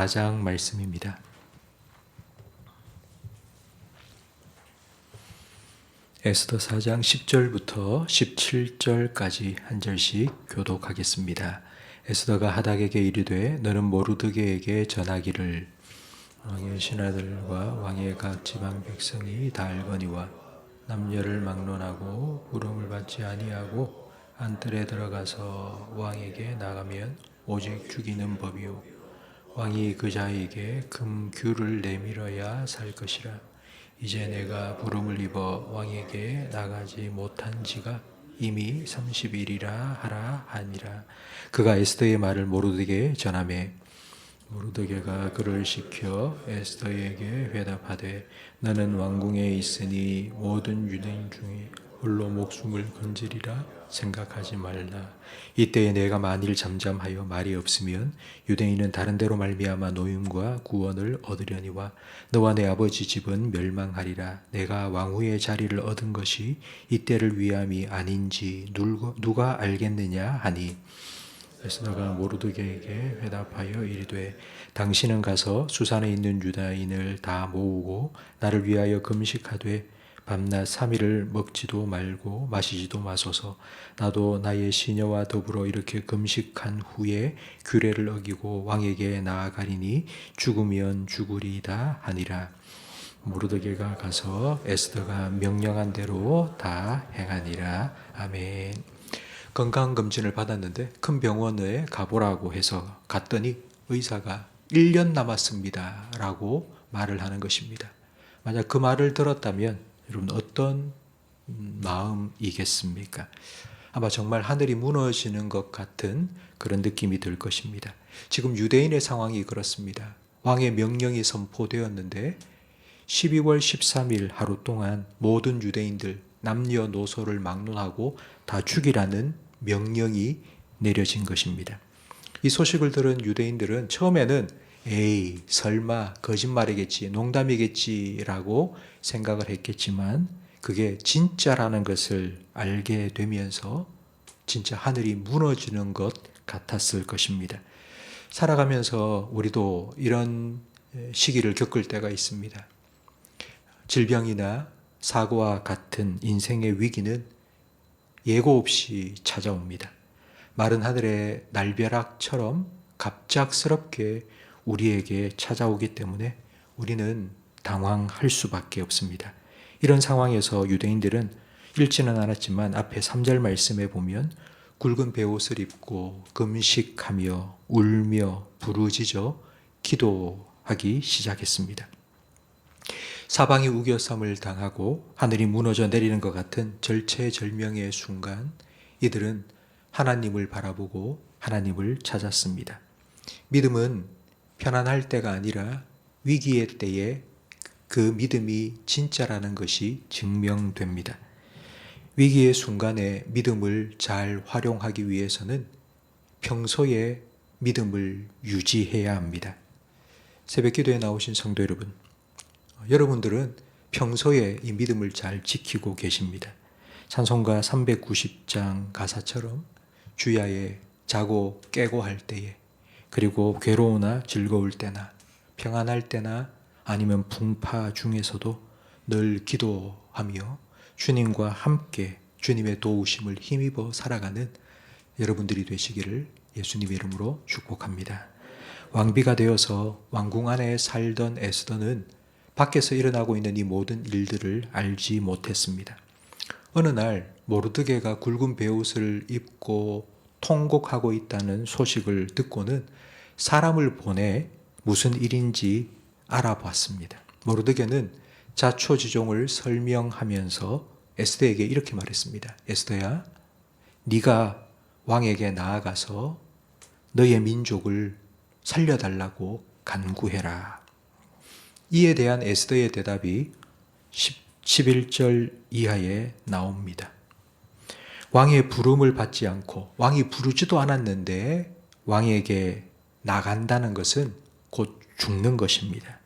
4장 말씀입니다. 에스더 4장 10절부터 17절까지 한 절씩 교독하겠습니다. 에스더가 하닥에게 이르되 너는 모르드게에게 전하기를 왕의 신하들과 왕의 각 지방 백성이 다 알거니와 남녀를 막론하고 부름을 받지 아니하고 안뜰에 들어가서 왕에게 나가면 오직 죽이는 법이요 왕이 그 자에게 금규를 내밀어야 살 것이라. 이제 내가 부름을 입어 왕에게 나가지 못한 지가 이미 30일이라 하라 하니라. 그가 에스더의 말을 모르드게에 전하매 모르드게가 그를 시켜 에스더에게 회답하되 너는 왕궁에 있으니 모든 유대인 중에 홀로 목숨을 건지리라 생각하지 말라. 이때에 내가 만일 잠잠하여 말이 없으면 유대인은 다른 데로 말미암아 노임과 구원을 얻으려니와 너와 내 아버지 집은 멸망하리라. 내가 왕후의 자리를 얻은 것이 이때를 위함이 아닌지 누가 알겠느냐 하니 에스더가 모르드게에게 회답하여 이르되 당신은 가서 수산에 있는 유다인을 다 모으고 나를 위하여 금식하되 밤낮 3일을 먹지도 말고 마시지도 마소서. 나도 나의 시녀와 더불어 이렇게 금식한 후에 규례를 어기고 왕에게 나아가리니 죽으면 죽으리이다 하니라. 모르드게가 가서 에스더가 명령한 대로 다 행하니라. 아멘. 건강검진을 받았는데 큰 병원에 가보라고 해서 갔더니 의사가 1년 남았습니다 라고 말을 하는 것입니다. 만약 그 말을 들었다면 여러분 어떤 마음이겠습니까? 아마 정말 하늘이 무너지는 것 같은 그런 느낌이 들 것입니다. 지금 유대인의 상황이 그렇습니다. 왕의 명령이 선포되었는데 12월 13일 하루 동안 모든 유대인들 남녀노소를 막론하고 다 죽이라는 명령이 내려진 것입니다. 이 소식을 들은 유대인들은 처음에는 에이 설마 거짓말이겠지 농담이겠지라고 생각을 했겠지만 그게 진짜라는 것을 알게 되면서 진짜 하늘이 무너지는 것 같았을 것입니다. 살아가면서 우리도 이런 시기를 겪을 때가 있습니다. 질병이나 사고와 같은 인생의 위기는 예고 없이 찾아옵니다. 마른 하늘의 날벼락처럼 갑작스럽게 우리에게 찾아오기 때문에 우리는 당황할 수밖에 없습니다. 이런 상황에서 유대인들은 읽지는 않았지만 앞에 3절 말씀에 보면 굵은 베옷을 입고 금식하며 울며 부르짖어 기도하기 시작했습니다. 사방이 우겨섬을 당하고 하늘이 무너져 내리는 것 같은 절체절명의 순간 이들은 하나님을 바라보고 하나님을 찾았습니다. 믿음은 편안할 때가 아니라 위기의 때에 그 믿음이 진짜라는 것이 증명됩니다. 위기의 순간에 믿음을 잘 활용하기 위해서는 평소에 믿음을 유지해야 합니다. 새벽 기도에 나오신 성도 여러분, 여러분들은 평소에 이 믿음을 잘 지키고 계십니다. 찬송가 390장 가사처럼 주야에 자고 깨고 할 때에 그리고 괴로우나 즐거울 때나 평안할 때나 아니면 풍파 중에서도 늘 기도하며 주님과 함께 주님의 도우심을 힘입어 살아가는 여러분들이 되시기를 예수님의 이름으로 축복합니다. 왕비가 되어서 왕궁 안에 살던 에스더는 밖에서 일어나고 있는 이 모든 일들을 알지 못했습니다. 어느 날 모르드게가 굵은 베옷을 입고 통곡하고 있다는 소식을 듣고는 사람을 보내 무슨 일인지 알아봤습니다. 모르드게는 자초지종을 설명하면서 에스더에게 이렇게 말했습니다. 에스더야, 네가 왕에게 나아가서 너의 민족을 살려달라고 간구해라. 이에 대한 에스더의 대답이 11절 이하에 나옵니다. 왕의 부름을 받지 않고 왕이 부르지도 않았는데 왕에게 나간다는 것은 곧 죽는 것입니다.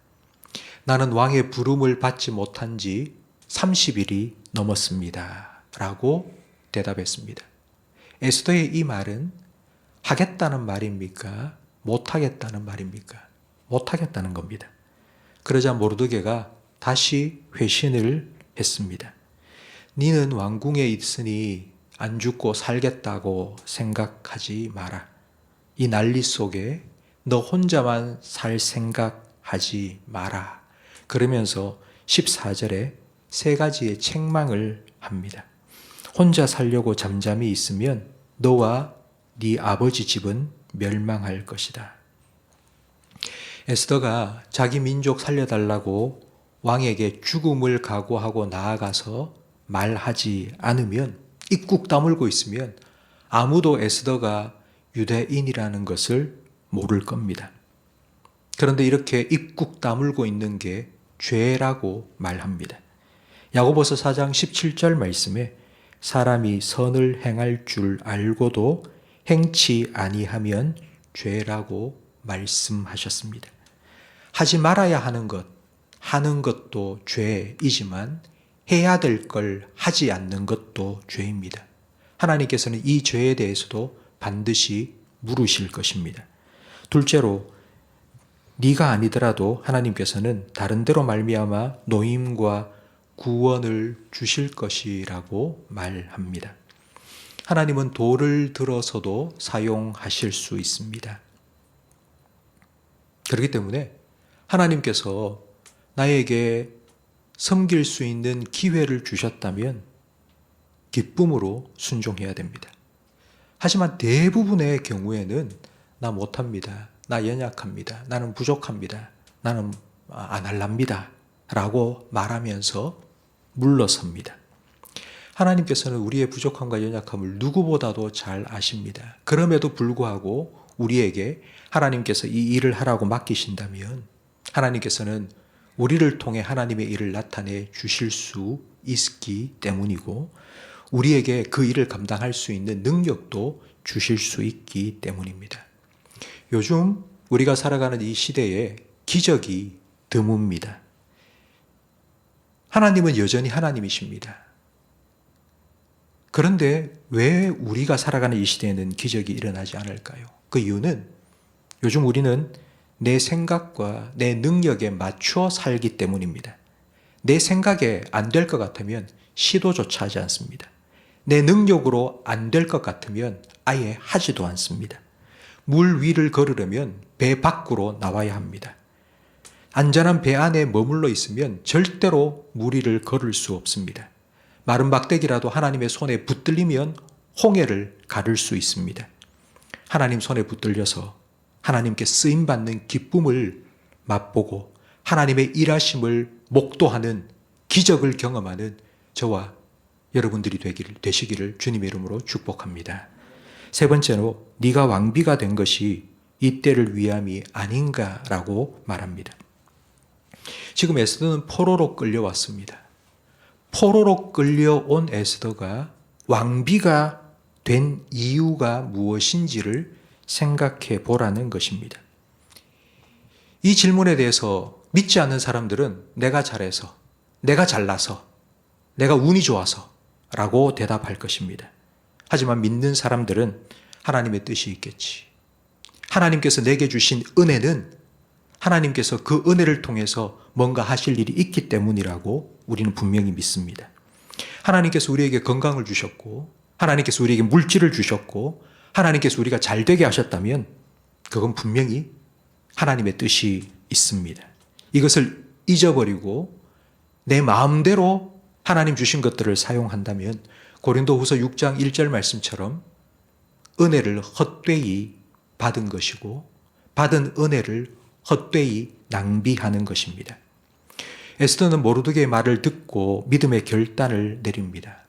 나는 왕의 부름을 받지 못한 지 30일이 넘었습니다. 라고 대답했습니다. 에스더의 이 말은 하겠다는 말입니까? 못하겠다는 말입니까? 못하겠다는 겁니다. 그러자 모르드게가 다시 회신을 했습니다. 니는 왕궁에 있으니 안 죽고 살겠다고 생각하지 마라. 이 난리 속에 너 혼자만 살 생각하지 마라. 그러면서 14절에 세 가지의 책망을 합니다. 혼자 살려고 잠잠히 있으면 너와 네 아버지 집은 멸망할 것이다. 에스더가 자기 민족 살려달라고 왕에게 죽음을 각오하고 나아가서 말하지 않으면, 입국 다물고 있으면 아무도 에스더가 유대인이라는 것을 모를 겁니다. 그런데 이렇게 입국 다물고 있는 게 죄라고 말합니다. 야고보서 4장 17절 말씀에 사람이 선을 행할 줄 알고도 행치 아니하면 죄라고 말씀하셨습니다. 하지 말아야 하는 것, 하는 것도 죄이지만 해야 될 걸 하지 않는 것도 죄입니다. 하나님께서는 이 죄에 대해서도 반드시 물으실 것입니다. 둘째로, 네가 아니더라도 하나님께서는 다른 데로 말미암아 노임과 구원을 주실 것이라고 말합니다. 하나님은 돌을 들어서도 사용하실 수 있습니다. 그렇기 때문에 하나님께서 나에게 섬길 수 있는 기회를 주셨다면 기쁨으로 순종해야 됩니다. 하지만 대부분의 경우에는 나 못합니다. 나 연약합니다. 나는 부족합니다. 나는 안 할랍니다. 라고 말하면서 물러섭니다. 하나님께서는 우리의 부족함과 연약함을 누구보다도 잘 아십니다. 그럼에도 불구하고 우리에게 하나님께서 이 일을 하라고 맡기신다면 하나님께서는 우리를 통해 하나님의 일을 나타내 주실 수 있기 때문이고 우리에게 그 일을 감당할 수 있는 능력도 주실 수 있기 때문입니다. 요즘 우리가 살아가는 이 시대에 기적이 드뭅니다. 하나님은 여전히 하나님이십니다. 그런데 왜 우리가 살아가는 이 시대에는 기적이 일어나지 않을까요? 그 이유는 요즘 우리는 내 생각과 내 능력에 맞추어 살기 때문입니다. 내 생각에 안 될 것 같으면 시도조차 하지 않습니다. 내 능력으로 안 될 것 같으면 아예 하지도 않습니다. 물 위를 걸으려면 배 밖으로 나와야 합니다. 안전한 배 안에 머물러 있으면 절대로 물 위를 걸을 수 없습니다. 마른 막대기라도 하나님의 손에 붙들리면 홍해를 가를 수 있습니다. 하나님 손에 붙들려서 하나님께 쓰임받는 기쁨을 맛보고 하나님의 일하심을 목도하는 기적을 경험하는 저와 여러분들이 되시기를 주님의 이름으로 축복합니다. 세 번째로 네가 왕비가 된 것이 이때를 위함이 아닌가라고 말합니다. 지금 에스더는 포로로 끌려왔습니다. 포로로 끌려온 에스더가 왕비가 된 이유가 무엇인지를 생각해 보라는 것입니다. 이 질문에 대해서 믿지 않는 사람들은 내가 잘해서, 내가 잘나서, 내가 운이 좋아서 라고 대답할 것입니다. 하지만 믿는 사람들은 하나님의 뜻이 있겠지. 하나님께서 내게 주신 은혜는 하나님께서 그 은혜를 통해서 뭔가 하실 일이 있기 때문이라고 우리는 분명히 믿습니다. 하나님께서 우리에게 건강을 주셨고 하나님께서 우리에게 물질을 주셨고 하나님께서 우리가 잘 되게 하셨다면 그건 분명히 하나님의 뜻이 있습니다. 이것을 잊어버리고 내 마음대로 하나님 주신 것들을 사용한다면 고린도후서 6장 1절 말씀처럼 은혜를 헛되이 받은 것이고 받은 은혜를 헛되이 낭비하는 것입니다. 에스더는 모르드게의 말을 듣고 믿음의 결단을 내립니다.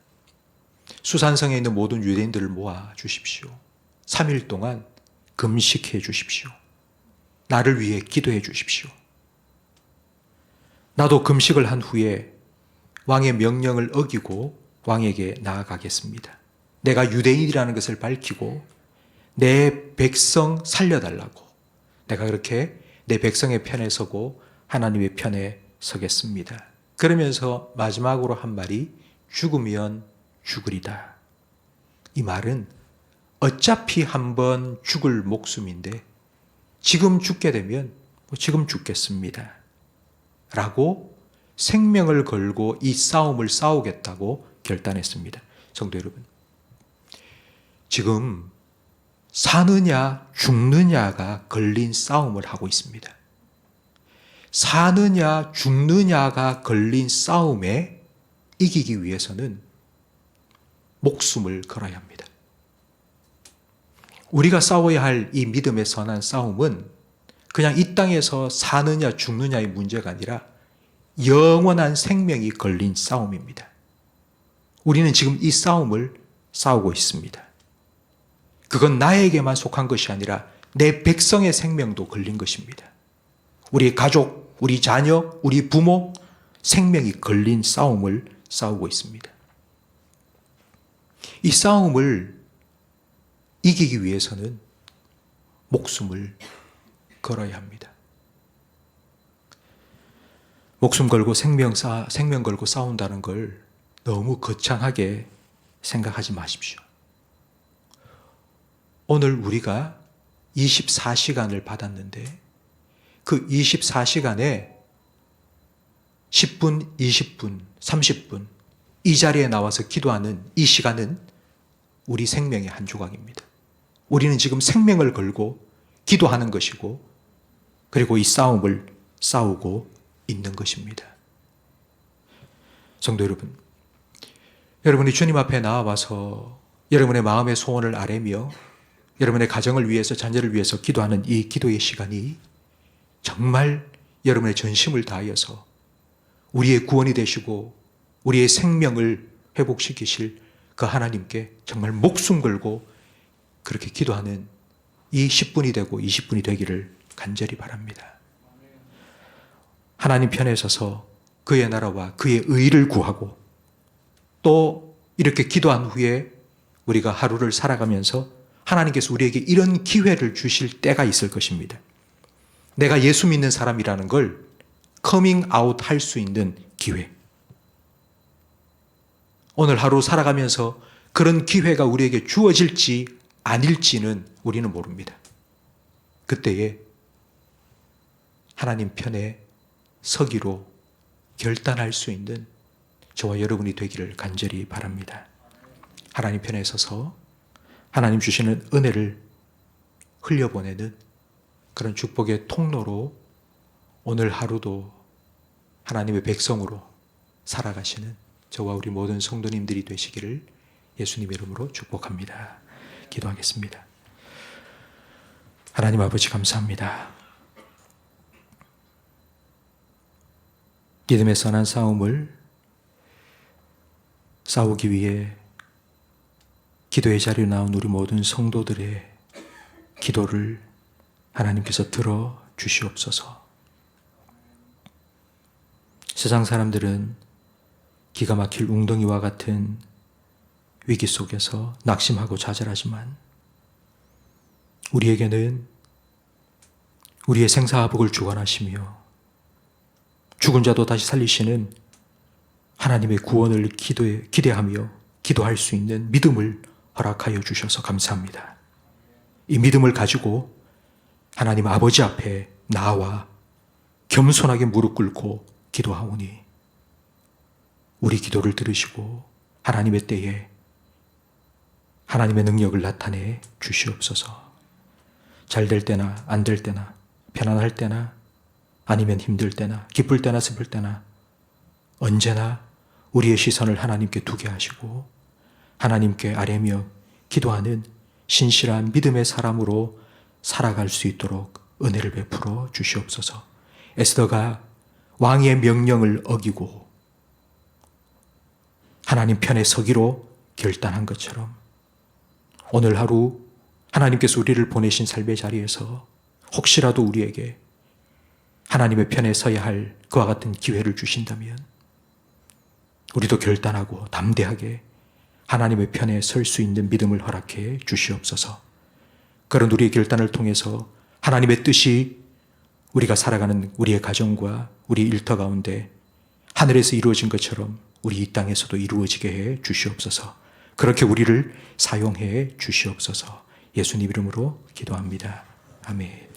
수산성에 있는 모든 유대인들을 모아 주십시오. 3일 동안 금식해 주십시오. 나를 위해 기도해 주십시오. 나도 금식을 한 후에 왕의 명령을 어기고 왕에게 나아가겠습니다. 내가 유대인이라는 것을 밝히고 내 백성 살려달라고 내가 그렇게 내 백성의 편에 서고 하나님의 편에 서겠습니다. 그러면서 마지막으로 한 말이 죽으면 죽으리다. 이 말은 어차피 한번 죽을 목숨인데 지금 죽게 되면 지금 죽겠습니다. 라고 생명을 걸고 이 싸움을 싸우겠다고 결단했습니다. 성도 여러분, 지금 사느냐 죽느냐가 걸린 싸움을 하고 있습니다. 사느냐 죽느냐가 걸린 싸움에 이기기 위해서는 목숨을 걸어야 합니다. 우리가 싸워야 할 이 믿음의 선한 싸움은 그냥 이 땅에서 사느냐 죽느냐의 문제가 아니라 영원한 생명이 걸린 싸움입니다. 우리는 지금 이 싸움을 싸우고 있습니다. 그건 나에게만 속한 것이 아니라 내 백성의 생명도 걸린 것입니다. 우리 가족, 우리 자녀, 우리 부모, 생명이 걸린 싸움을 싸우고 있습니다. 이 싸움을 이기기 위해서는 목숨을 걸어야 합니다. 목숨 걸고 생명 걸고 싸운다는 걸 너무 거창하게 생각하지 마십시오. 오늘 우리가 24시간을 받았는데 그 24시간에 10분, 20분, 30분 이 자리에 나와서 기도하는 이 시간은 우리 생명의 한 조각입니다. 우리는 지금 생명을 걸고 기도하는 것이고 그리고 이 싸움을 싸우고 있는 것입니다. 성도 여러분, 여러분이 주님 앞에 나와서 여러분의 마음의 소원을 아뢰며 여러분의 가정을 위해서 자녀를 위해서 기도하는 이 기도의 시간이 정말 여러분의 전심을 다하여서 우리의 구원이 되시고 우리의 생명을 회복시키실 그 하나님께 정말 목숨 걸고 그렇게 기도하는 이 10분이 되고 20분이 되기를 간절히 바랍니다. 하나님 편에 서서 그의 나라와 그의 의를 구하고 또 이렇게 기도한 후에 우리가 하루를 살아가면서 하나님께서 우리에게 이런 기회를 주실 때가 있을 것입니다. 내가 예수 믿는 사람이라는 걸 커밍 아웃 할 수 있는 기회. 오늘 하루 살아가면서 그런 기회가 우리에게 주어질지 아닐지는 우리는 모릅니다. 그때에 하나님 편에 서기로 결단할 수 있는 저와 여러분이 되기를 간절히 바랍니다. 하나님 편에 서서 하나님 주시는 은혜를 흘려보내는 그런 축복의 통로로 오늘 하루도 하나님의 백성으로 살아가시는 저와 우리 모든 성도님들이 되시기를 예수님 이름으로 축복합니다. 기도하겠습니다. 하나님 아버지 감사합니다. 믿음의 선한 싸움을 싸우기 위해 기도의 자리에 나온 우리 모든 성도들의 기도를 하나님께서 들어 주시옵소서. 세상 사람들은 기가 막힐 웅덩이와 같은 위기 속에서 낙심하고 좌절하지만 우리에게는 우리의 생사화복을 주관하시며 죽은 자도 다시 살리시는 하나님의 구원을 기대하며 기도할 수 있는 믿음을 허락하여 주셔서 감사합니다. 이 믿음을 가지고 하나님 아버지 앞에 나와 겸손하게 무릎 꿇고 기도하오니 우리 기도를 들으시고 하나님의 때에 하나님의 능력을 나타내 주시옵소서. 잘 될 때나 안 될 때나 편안할 때나 아니면 힘들 때나 기쁠 때나 슬플 때나 언제나 우리의 시선을 하나님께 두게 하시고 하나님께 아뢰며 기도하는 신실한 믿음의 사람으로 살아갈 수 있도록 은혜를 베풀어 주시옵소서. 에스더가 왕의 명령을 어기고 하나님 편에 서기로 결단한 것처럼 오늘 하루 하나님께서 우리를 보내신 삶의 자리에서 혹시라도 우리에게 하나님의 편에 서야 할 그와 같은 기회를 주신다면 우리도 결단하고 담대하게 하나님의 편에 설 수 있는 믿음을 허락해 주시옵소서. 그런 우리의 결단을 통해서 하나님의 뜻이 우리가 살아가는 우리의 가정과 우리 일터 가운데 하늘에서 이루어진 것처럼 우리 이 땅에서도 이루어지게 해 주시옵소서. 그렇게 우리를 사용해 주시옵소서. 예수님 이름으로 기도합니다. 아멘.